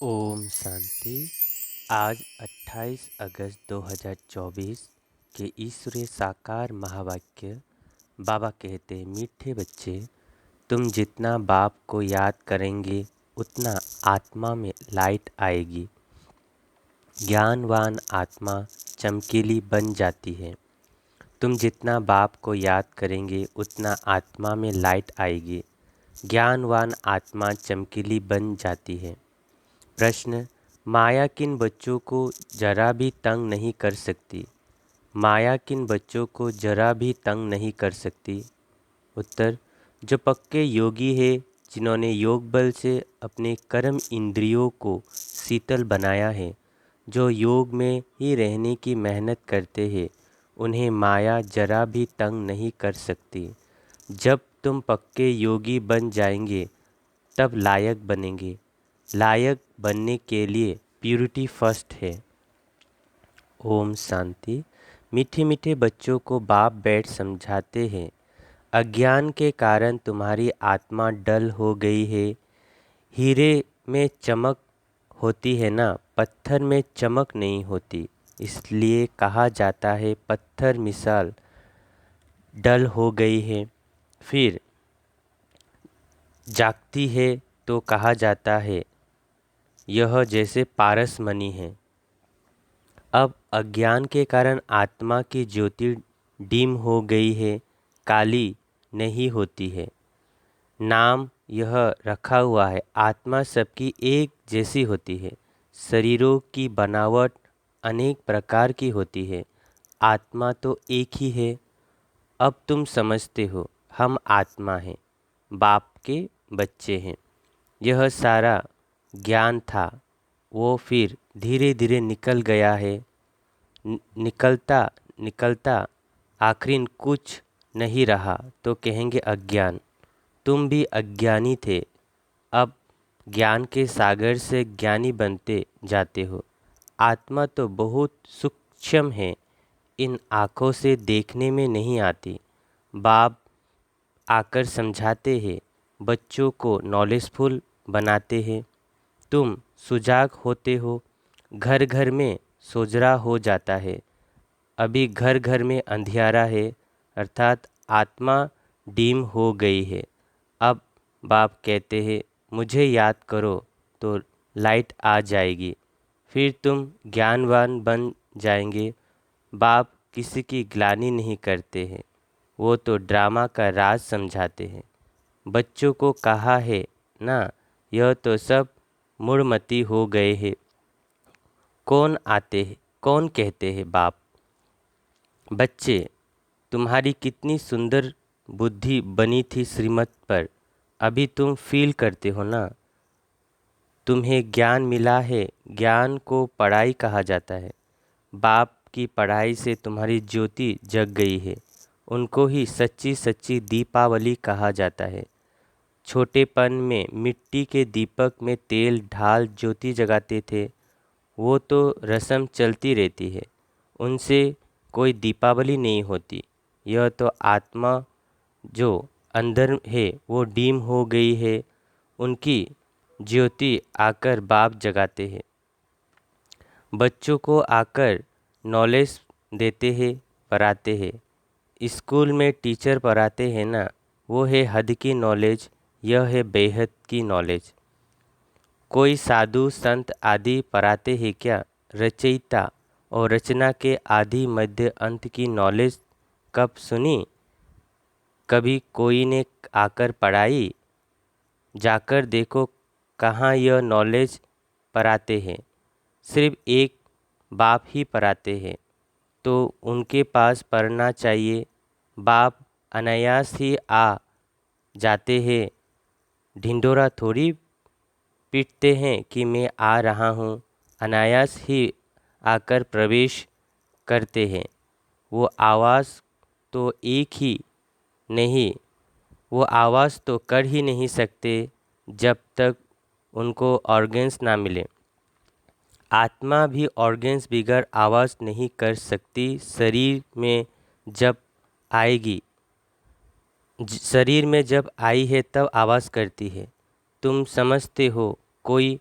ओम शांति। आज 28 अगस्त 2024 के ईश्वरीय साकार महावाक्य बाबा कहते हैं, मीठे बच्चे, तुम जितना बाप को याद करेंगे उतना आत्मा में लाइट आएगी। ज्ञानवान आत्मा चमकीली बन जाती है। तुम जितना बाप को याद करेंगे उतना आत्मा में लाइट आएगी। ज्ञानवान आत्मा चमकीली बन जाती है। प्रश्न: माया किन बच्चों को जरा भी तंग नहीं कर सकती? माया किन बच्चों को जरा भी तंग नहीं कर सकती? उत्तर: जो पक्के योगी है, जिन्होंने योग बल से अपने कर्म इंद्रियों को शीतल बनाया है, जो योग में ही रहने की मेहनत करते हैं, उन्हें माया जरा भी तंग नहीं कर सकती। जब तुम पक्के योगी बन जाएंगे तब लायक बनेंगे। लायक बनने के लिए प्यूरिटी फर्स्ट है। ओम शांति। मीठे मीठे बच्चों को बाप बैठ समझाते हैं, अज्ञान के कारण तुम्हारी आत्मा डल हो गई है। हीरे में चमक होती है ना, पत्थर में चमक नहीं होती। इसलिए कहा जाता है पत्थर मिसाल डल हो गई है। फिर जागती है तो कहा जाता है यह जैसे पारस मणि है। अब अज्ञान के कारण आत्मा की ज्योति डिम हो गई है, काली नहीं होती है। नाम यह रखा हुआ है, आत्मा सबकी एक जैसी होती है। शरीरों की बनावट अनेक प्रकार की होती है, आत्मा तो एक ही है। अब तुम समझते हो हम आत्मा हैं, बाप के बच्चे हैं। यह सारा ज्ञान था, वो फिर धीरे धीरे निकल गया है। निकलता निकलता आखिर कुछ नहीं रहा तो कहेंगे अज्ञान। तुम भी अज्ञानी थे, अब ज्ञान के सागर से ज्ञानी बनते जाते हो। आत्मा तो बहुत सूक्ष्म है, इन आँखों से देखने में नहीं आती। बाप आकर समझाते हैं, बच्चों को नॉलेजफुल बनाते हैं। तुम सुजाग होते हो, घर घर में सोजरा हो जाता है। अभी घर घर में अंधियारा है, अर्थात आत्मा डीम हो गई है। अब बाप कहते हैं मुझे याद करो तो लाइट आ जाएगी, फिर तुम ज्ञानवान बन जाएंगे। बाप किसी की ग्लानि नहीं करते हैं, वो तो ड्रामा का राज समझाते हैं। बच्चों को कहा है ना, यह तो सब मूढ़मती हो गए हैं। कौन आते हैं, कौन कहते हैं बाप? बच्चे, तुम्हारी कितनी सुंदर बुद्धि बनी थी श्रीमत पर, अभी तुम फील करते हो ना। तुम्हें ज्ञान मिला है, ज्ञान को पढ़ाई कहा जाता है। बाप की पढ़ाई से तुम्हारी ज्योति जग गई है, उनको ही सच्ची सच्ची दीपावली कहा जाता है। छोटेपन में मिट्टी के दीपक में तेल ढाल ज्योति जगाते थे, वो तो रस्म चलती रहती है, उनसे कोई दीपावली नहीं होती। यह तो आत्मा जो अंदर है वो डीम हो गई है, उनकी ज्योति आकर बाप जगाते हैं। बच्चों को आकर नॉलेज देते हैं, पढ़ाते हैं। स्कूल में टीचर पढ़ाते हैं ना, वो है हद की नॉलेज, यह है बेहद की नॉलेज। कोई साधु संत आदि पढ़ाते हैं क्या? रचयिता और रचना के आदि मध्य अंत की नॉलेज कब सुनी? कभी कोई ने आकर पढ़ाई? जाकर देखो कहाँ यह नॉलेज पढ़ाते हैं। सिर्फ एक बाप ही पढ़ाते हैं, तो उनके पास पढ़ना चाहिए। बाप अनायास ही आ जाते हैं, ढिंढोरा थोड़ी पीटते हैं कि मैं आ रहा हूँ। अनायास ही आकर प्रवेश करते हैं। वो आवाज़ तो एक ही नहीं, वो आवाज़ तो कर ही नहीं सकते जब तक उनको ऑर्गन्स ना मिले। आत्मा भी ऑर्गन्स बिगर आवाज़ नहीं कर सकती। शरीर में जब आएगी, शरीर में जब आई है तब आवाज़ करती है। तुम समझते हो कोई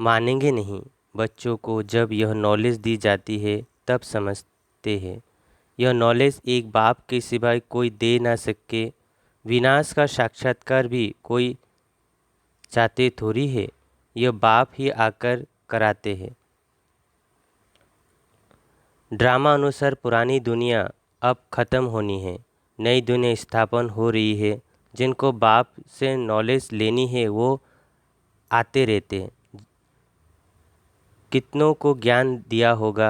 मानेंगे नहीं। बच्चों को जब यह नॉलेज दी जाती है तब समझते हैं। यह नॉलेज एक बाप के सिवाय कोई दे ना सके। विनाश का साक्षात्कार भी कोई चाहते थोड़ी है, यह बाप ही आकर कराते हैं। ड्रामा अनुसार पुरानी दुनिया अब ख़त्म होनी है, नई दुनिया स्थापन हो रही है। जिनको बाप से नॉलेज लेनी है वो आते रहते हैं। कितनों को ज्ञान दिया होगा,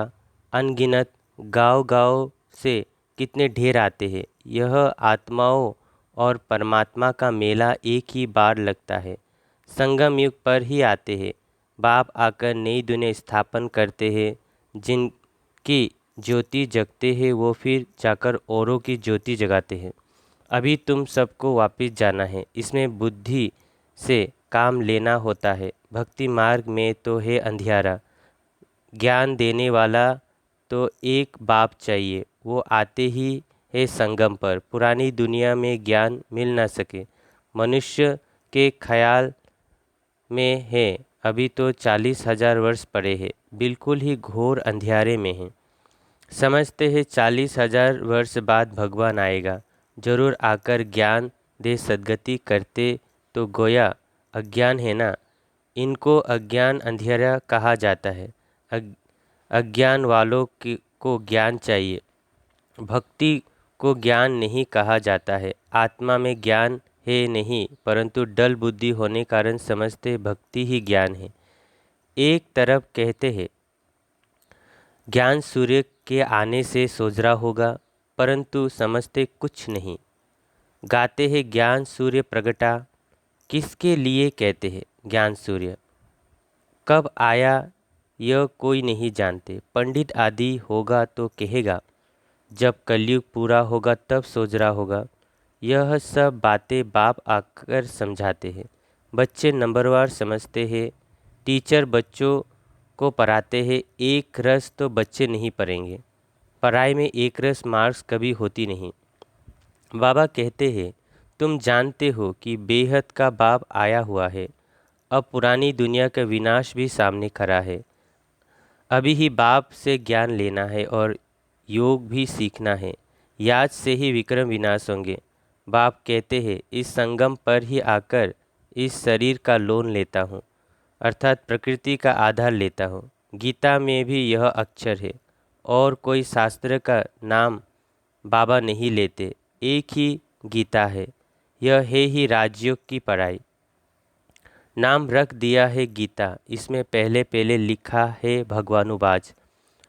अनगिनत गांव-गांव से कितने ढेर आते हैं। यह आत्माओं और परमात्मा का मेला एक ही बार लगता है। संगम युग पर ही आते हैं। बाप आकर नई दुनिया स्थापन करते हैं। जिनकी ज्योति जगते हैं वो फिर जाकर औरों की ज्योति जगाते हैं। अभी तुम सबको वापस जाना है। इसमें बुद्धि से काम लेना होता है। भक्ति मार्ग में तो है अंधियारा। ज्ञान देने वाला तो एक बाप चाहिए, वो आते ही है संगम पर। पुरानी दुनिया में ज्ञान मिल ना सके, मनुष्य के ख्याल में है अभी तो 40,000 वर्ष पड़े हैं, बिल्कुल ही घोर अंधियारे में है। समझते हैं 40,000 वर्ष बाद भगवान आएगा, जरूर आकर ज्ञान दे सद्गति करते। तो गोया अज्ञान है ना, इनको अज्ञान अंधेरा कहा जाता है। अज्ञान वालों को ज्ञान चाहिए। भक्ति को ज्ञान नहीं कहा जाता है। आत्मा में ज्ञान है नहीं, परंतु डल बुद्धि होने कारण समझते भक्ति ही ज्ञान है। एक तरफ कहते हैं ज्ञान सूर्य के आने से सोझरा होगा, परंतु समझते कुछ नहीं। गाते हैं ज्ञान सूर्य प्रगटा, किसके लिए कहते हैं ज्ञान सूर्य? कब आया यह कोई नहीं जानते। पंडित आदि होगा तो कहेगा जब कलयुग पूरा होगा तब सोझरा होगा। यह सब बातें बाप आकर समझाते हैं। बच्चे नंबरवार समझते हैं। टीचर बच्चों को पढ़ाते हैं। एक रस तो बच्चे नहीं पढ़ेंगे। पढ़ाई में एक रस मार्क्स कभी होती नहीं। बाबा कहते हैं तुम जानते हो कि बेहद का बाप आया हुआ है। अब पुरानी दुनिया का विनाश भी सामने खड़ा है। अभी ही बाप से ज्ञान लेना है और योग भी सीखना है। याद से ही विक्रम विनाश होंगे। बाप कहते हैं इस संगम पर ही आकर इस शरीर का लोन लेता हूँ, अर्थात प्रकृति का आधार लेता हूँ। गीता में भी यह अक्षर है और कोई शास्त्र का नाम बाबा नहीं लेते। एक ही गीता है। यह है ही राजयोग की पढ़ाई। नाम रख दिया है गीता, इसमें पहले पहले लिखा है भगवानुवाच।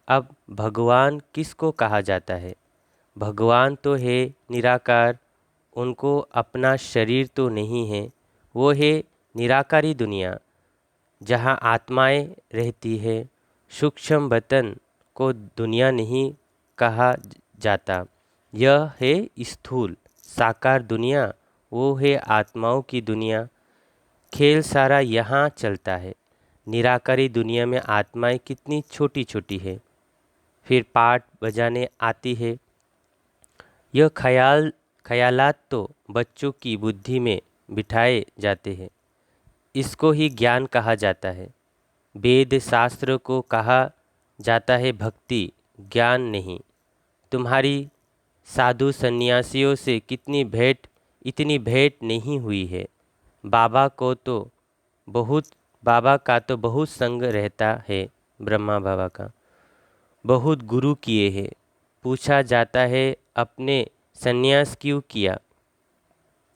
अब भगवान किसको कहा जाता है? भगवान तो है निराकार, उनको अपना शरीर तो नहीं है। वो है निराकारी दुनिया जहाँ आत्माएं रहती है। सूक्ष्म वतन को दुनिया नहीं कहा जाता। यह है स्थूल साकार दुनिया, वो है आत्माओं की दुनिया। खेल सारा यहाँ चलता है। निराकारी दुनिया में आत्माएं कितनी छोटी छोटी है, फिर पाठ बजाने आती है। यह ख्यालात तो बच्चों की बुद्धि में बिठाए जाते हैं। इसको ही ज्ञान कहा जाता है। वेद शास्त्र को कहा जाता है भक्ति, ज्ञान नहीं। तुम्हारी साधु सन्यासियों से इतनी भेंट नहीं हुई है। बाबा का तो बहुत संग रहता है। ब्रह्मा बाबा का बहुत गुरु किए हैं। पूछा जाता है अपने सन्यास क्यों किया,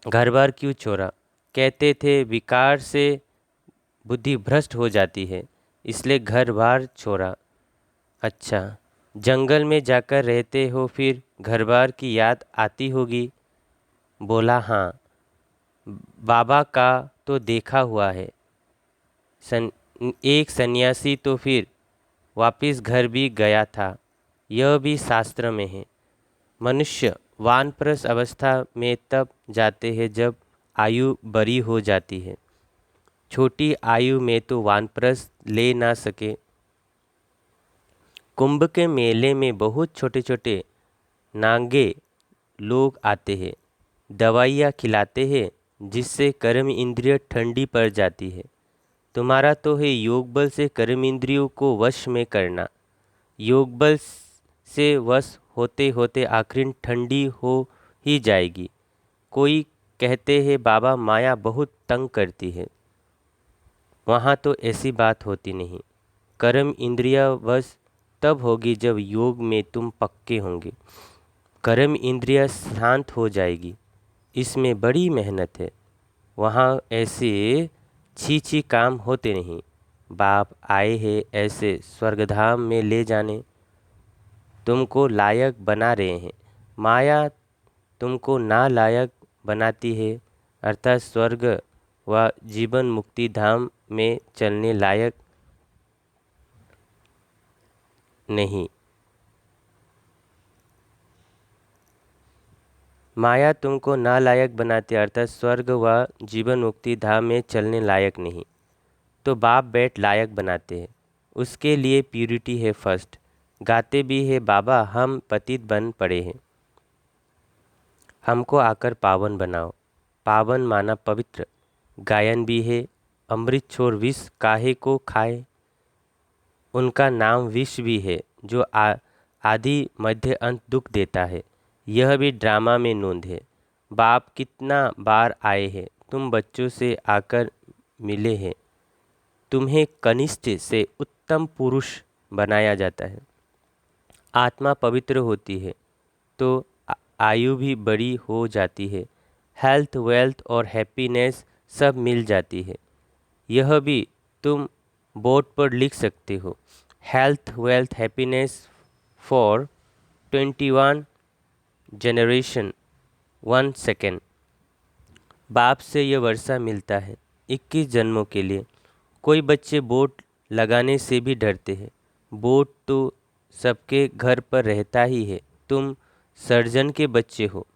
घर बार क्यों छोड़ा? कहते थे विकार से बुद्धि भ्रष्ट हो जाती है, इसलिए घर बार छोड़ा। अच्छा, जंगल में जाकर रहते हो फिर घर बार की याद आती होगी। बोला हाँ, बाबा का तो देखा हुआ है। एक सन्यासी तो फिर वापिस घर भी गया था, यह भी शास्त्र में है। मनुष्य वानप्रस्थ अवस्था में तब जाते हैं जब आयु बड़ी हो जाती है। छोटी आयु में तो वानप्रस्थ ले ना सके। कुंभ के मेले में बहुत छोटे छोटे नांगे लोग आते हैं, दवाइयाँ खिलाते हैं जिससे कर्म इंद्रिय ठंडी पड़ जाती है। तुम्हारा तो है योग बल से कर्म इंद्रियों को वश में करना। योग बल से वश होते होते आखिर ठंडी हो ही जाएगी। कोई कहते हैं बाबा माया बहुत तंग करती है, वहाँ तो ऐसी बात होती नहीं। कर्म इंद्रिया वश तब होगी जब योग में तुम पक्के होंगे। कर्म इंद्रिया शांत हो जाएगी, इसमें बड़ी मेहनत है। वहाँ ऐसे छी छी काम होते नहीं। बाप आए हैं ऐसे स्वर्गधाम में ले जाने, तुमको लायक बना रहे हैं। माया तुमको ना लायक बनाती है, अर्थात स्वर्ग व जीवन मुक्ति धाम में चलने लायक नहीं। माया तुमको नालायक बनाती है, अर्थात स्वर्ग व जीवन मुक्ति धाम में चलने लायक नहीं। तो बाप बेट लायक बनाते हैं, उसके लिए प्यूरिटी है फर्स्ट। गाते भी है बाबा हम पतित बन पड़े हैं, हमको आकर पावन बनाओ। पावन माना पवित्र। गायन भी है अमृत छोर विष काहे को खाए। उनका नाम विष भी है जो आदि मध्य अंत दुख देता है। यह भी ड्रामा में नोंद है। बाप कितना बार आए हैं, तुम बच्चों से आकर मिले हैं। तुम्हें कनिष्ठ से उत्तम पुरुष बनाया जाता है। आत्मा पवित्र होती है तो आयु भी बड़ी हो जाती है। हेल्थ वेल्थ और हैप्पीनेस सब मिल जाती है। यह भी तुम बोर्ड पर लिख सकते हो। Health wealth happiness for 21 generation 1 second. बाप से यह वर्षा मिलता है 21 जन्मों के लिए। कोई बच्चे बोर्ड लगाने से भी डरते हैं। बोर्ड तो सबके घर पर रहता ही है। तुम सर्जन के बच्चे हो,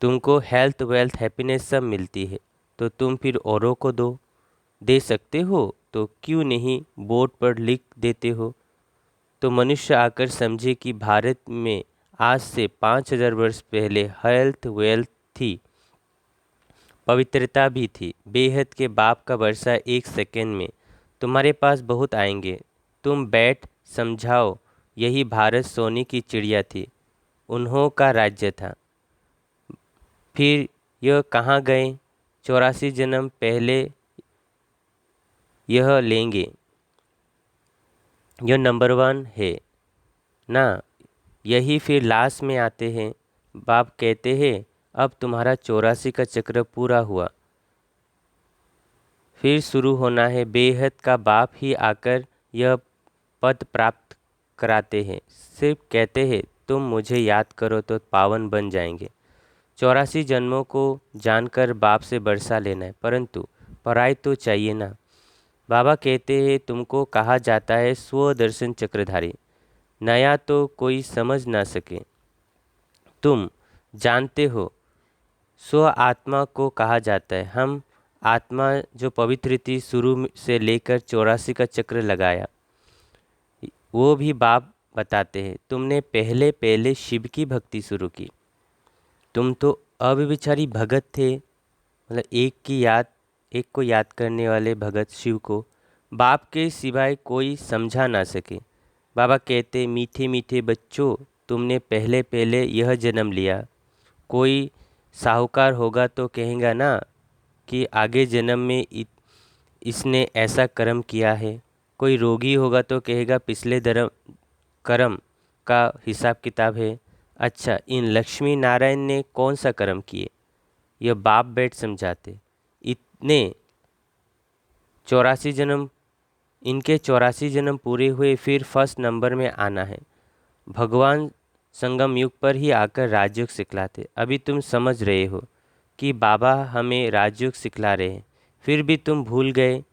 तुमको हेल्थ वेल्थ हैप्पीनेस सब मिलती है, तो तुम फिर औरों को दे सकते हो, तो क्यों नहीं बोर्ड पर लिख देते हो। तो मनुष्य आकर समझे कि भारत में आज से 5000 वर्ष पहले हेल्थ वेल्थ थी, पवित्रता भी थी। बेहद के बाप का वर्षा 1 सेकेंड में तुम्हारे पास बहुत आएंगे। तुम बैठ समझाओ, यही भारत सोने की चिड़िया थी, उन्हों का राज्य था। फिर यह कहाँ गए, 84 जन्म पहले यह लेंगे। यह नंबर 1 है ना। यही फिर लास्ट में आते हैं। बाप कहते हैं अब तुम्हारा 84 का चक्र पूरा हुआ, फिर शुरू होना है। बेहद का बाप ही आकर यह पद प्राप्त कराते हैं। सिर्फ कहते हैं तुम मुझे याद करो तो पावन बन जाएंगे। 84 जन्मों को जानकर बाप से बरसा लेना है, परंतु पढ़ाई तो चाहिए ना। बाबा कहते हैं तुमको कहा जाता है स्वदर्शन चक्रधारी। नया तो कोई समझ ना सके। तुम जानते हो स्व आत्मा को कहा जाता है। हम आत्मा जो पवित्र थी, शुरू से लेकर 84 का चक्र लगाया, वो भी बाप बताते हैं। तुमने पहले पहले शिव की भक्ति शुरू की। तुम तो अव्यभिचारी भगत थे, मतलब एक को याद करने वाले भगत शिव को बाप के सिवाय कोई समझा ना सके। बाबा कहते मीठे मीठे बच्चों, तुमने पहले पहले यह जन्म लिया। कोई साहूकार होगा तो कहेगा ना कि आगे जन्म में इसने ऐसा कर्म किया है। कोई रोगी होगा तो कहेगा पिछले कर्म का हिसाब किताब है। अच्छा, इन लक्ष्मी नारायण ने कौन सा कर्म किए, यह बाप बैठ समझाते। इतने 84 जन्म, इनके 84 जन्म पूरे हुए, फिर फर्स्ट नंबर में आना है। भगवान संगम युग पर ही आकर राजयोग सिखलाते। अभी तुम समझ रहे हो कि बाबा हमें राजयोग सिखला रहे हैं, फिर भी तुम भूल गए।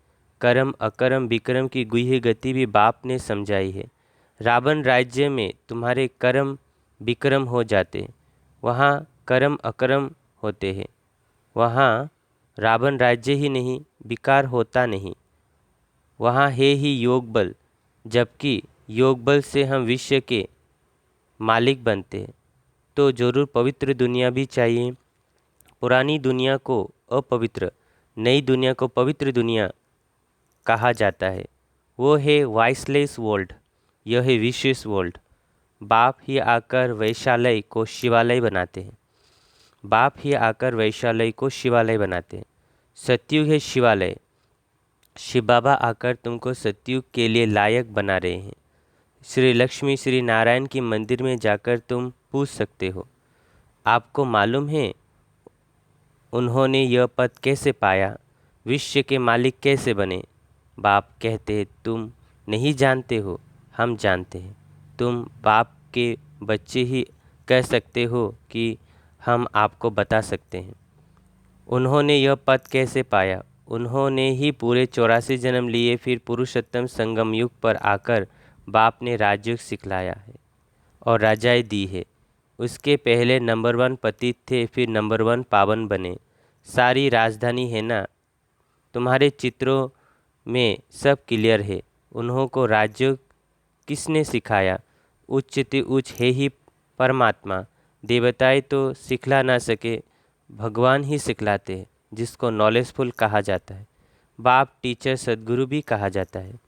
कर्म अकर्म विक्रम की गुह्य गति भी बाप ने समझाई है। रावण राज्य में तुम्हारे कर्म विक्रम हो जाते, वहाँ कर्म अकर्म होते हैं। वहाँ रावण राज्य ही नहीं, विकार होता नहीं, वहाँ है ही योग बल। जबकि योग बल से हम विश्व के मालिक बनते हैं। तो जरूर पवित्र दुनिया भी चाहिए। पुरानी दुनिया को अपवित्र नई दुनिया को पवित्र दुनिया कहा जाता है। वो है वॉइसलेस वर्ल्ड, यह है विशेष वर्ल्ड। बाप ही आकर वैशालय को शिवालय बनाते हैं। बाप ही आकर वैशालय को शिवालय बनाते हैं। सतयुग है शिवालय। शिव बाबा आकर तुमको सतयुग के लिए लायक बना रहे हैं। श्री लक्ष्मी श्री नारायण की मंदिर में जाकर तुम पूछ सकते हो, आपको मालूम है उन्होंने यह पद कैसे पाया, विश्व के मालिक कैसे बने। बाप कहते हैं तुम नहीं जानते हो, हम जानते हैं। तुम बाप के बच्चे ही कह सकते हो कि हम आपको बता सकते हैं उन्होंने यह पद कैसे पाया। उन्होंने ही पूरे 84 जन्म लिए, फिर पुरुषोत्तम संगम युग पर आकर बाप ने राजयोग सिखलाया है और राजाएं दी है। उसके पहले नंबर 1 पतित थे, फिर नंबर 1 पावन बने। सारी राजधानी है ना, तुम्हारे चित्रों में सब क्लियर है। उन्हों को राजयोग किसने सिखाया। उच्चते उच्च है ही परमात्मा। देवताएं तो सिखला ना सके, भगवान ही सिखलाते हैं, जिसको नॉलेजफुल कहा जाता है। बाप टीचर सदगुरु भी कहा जाता है।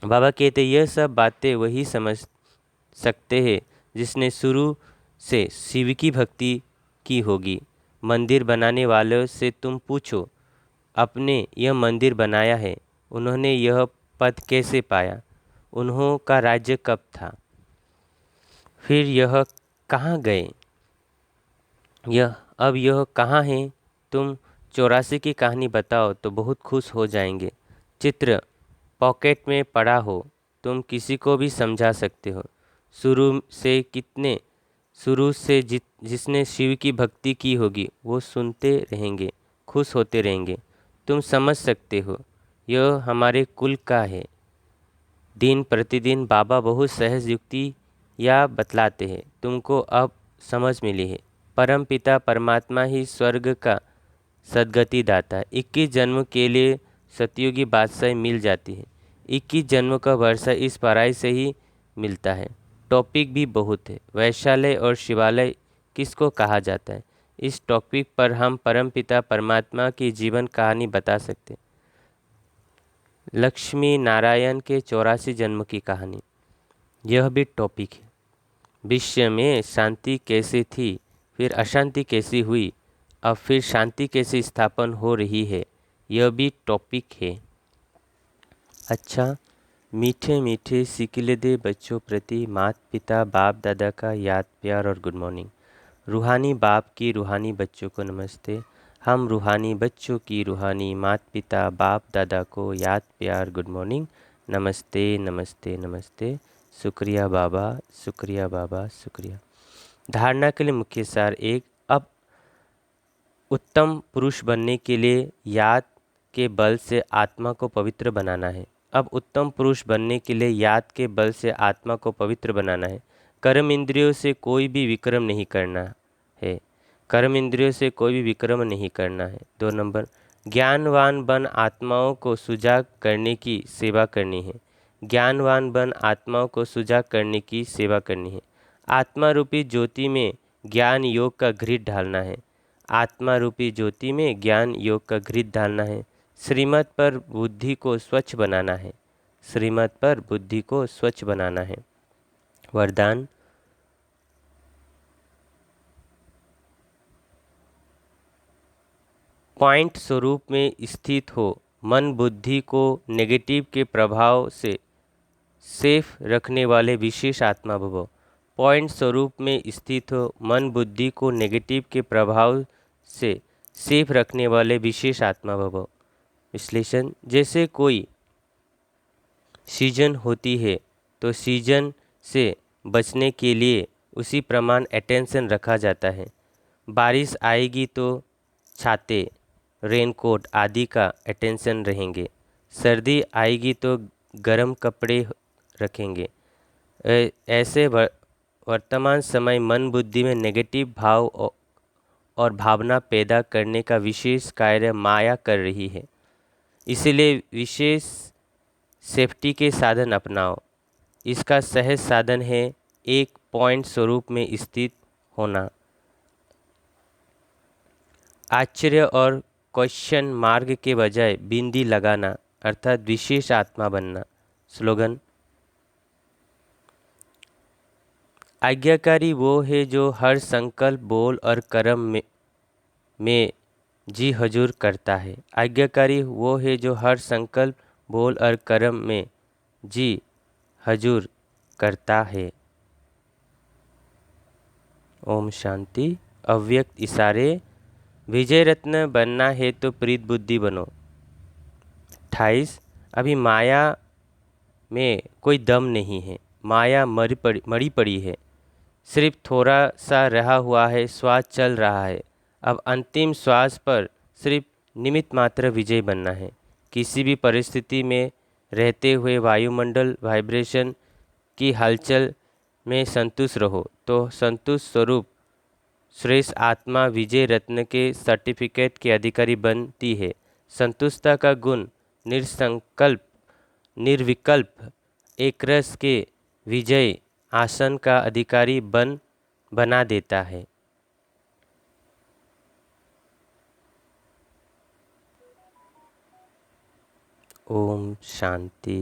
बाबा कहते यह सब बातें वही समझ सकते हैं जिसने शुरू से शिव की भक्ति की होगी। मंदिर बनाने वालों से तुम पूछो, अपने यह मंदिर बनाया है, उन्होंने यह पद कैसे पाया, उन्हों का राज्य कब था, फिर यह कहाँ गए, यह कहाँ है। तुम 84 की कहानी बताओ तो बहुत खुश हो जाएंगे। चित्र पॉकेट में पड़ा हो, तुम किसी को भी समझा सकते हो। शुरू से जिसने शिव की भक्ति की होगी वो सुनते रहेंगे, खुश होते रहेंगे। तुम समझ सकते हो यह हमारे कुल का है। दिन प्रतिदिन बाबा बहुत सहज युक्ति या बतलाते हैं, तुमको अब समझ मिली है। परम पिता परमात्मा ही स्वर्ग का सद्गति दाता है। 21 जन्म के लिए सतयुगी बादशाही मिल जाती है। 21 जन्म का वर्षा इस पढ़ाई से ही मिलता है। टॉपिक भी बहुत है। वैशालय और शिवालय किसको कहा जाता है, इस टॉपिक पर हम परमपिता परमात्मा की जीवन कहानी बता सकते हैं। लक्ष्मी नारायण के 84 जन्म की कहानी, यह भी टॉपिक है। विश्व में शांति कैसे थी, फिर अशांति कैसी हुई, अब फिर शांति कैसे स्थापन हो रही है, यह भी टॉपिक है। अच्छा, मीठे मीठे सिकिलदे बच्चों प्रति माता पिता बाप दादा का याद प्यार और गुड मॉर्निंग। रूहानी बाप की रूहानी बच्चों को नमस्ते। हम रूहानी बच्चों की रूहानी माता पिता बाप दादा को याद प्यार गुड मॉर्निंग, नमस्ते नमस्ते नमस्ते। शुक्रिया बाबा, शुक्रिया बाबा, शुक्रिया। धारणा के लिए मुख्य सार एक, अब उत्तम पुरुष बनने के लिए याद के बल से आत्मा को पवित्र बनाना है। अब उत्तम पुरुष बनने के लिए याद के बल से आत्मा को पवित्र बनाना है। कर्म इंद्रियों से कोई भी विक्रम नहीं करना है। कर्म इंद्रियों से कोई भी विक्रम नहीं करना है। 2 नंबर, ज्ञानवान बन आत्माओं को सुजाग करने की सेवा करनी है। ज्ञानवान बन आत्माओं को सुजाग करने की सेवा करनी है। आत्मा रूपी ज्योति में ज्ञान योग का घृत ढालना है। आत्मा रूपी ज्योति में ज्ञान योग का घृत डालना है। श्रीमत पर बुद्धि को स्वच्छ बनाना है। श्रीमत पर बुद्धि को स्वच्छ बनाना है। वरदान, पॉइंट स्वरूप में स्थित हो, मन बुद्धि को नेगेटिव के प्रभाव से सेफ रखने वाले विशेष आत्मा भव। पॉइंट स्वरूप में स्थित हो, मन बुद्धि को नेगेटिव के प्रभाव से सेफ रखने वाले विशेष आत्मा भव। विश्लेषण, जैसे कोई सीजन होती है तो सीजन से बचने के लिए उसी प्रमाण अटेंशन रखा जाता है। बारिश आएगी तो छाते, रेनकोट आदि का अटेंशन रहेंगे। सर्दी आएगी तो गर्म कपड़े रखेंगे। ऐसे वर्तमान समय मन बुद्धि में नेगेटिव भाव और भावना पैदा करने का विशेष कार्य माया कर रही है। इसीलिए विशेष सेफ्टी के साधन अपनाओ। इसका सहज साधन है एक पॉइंट स्वरूप में स्थित होना। आश्चर्य और क्वेश्चन मार्ग के बजाय बिंदी लगाना अर्थात विशेष आत्मा बनना। स्लोगन। आज्ञाकारी वो है जो हर संकल्प, बोल और कर्म में जी हजूर करता है। आज्ञाकारी वो है जो हर संकल्प, बोल और कर्म में जी हजूर करता है। ओम शांति। अव्यक्त इशारे। विजय रत्न बनना है तो प्रीत बुद्धि बनो। 28। अभी माया में कोई दम नहीं है, माया मरी पड़ी है, सिर्फ थोड़ा सा रहा हुआ है, श्वास चल रहा है। अब अंतिम श्वास पर सिर्फ निमित्त मात्र विजय बनना है। किसी भी परिस्थिति में रहते हुए वायुमंडल वाइब्रेशन की हलचल में संतुष्ट रहो तो संतुष्ट स्वरूप श्रेष्ठ आत्मा विजय रत्न के सर्टिफिकेट के अधिकारी बनती है। संतुष्टता का गुण निरसंकल्प निर्विकल्प एक रस के विजय आसन का अधिकारी बना देता है। ओम शांति।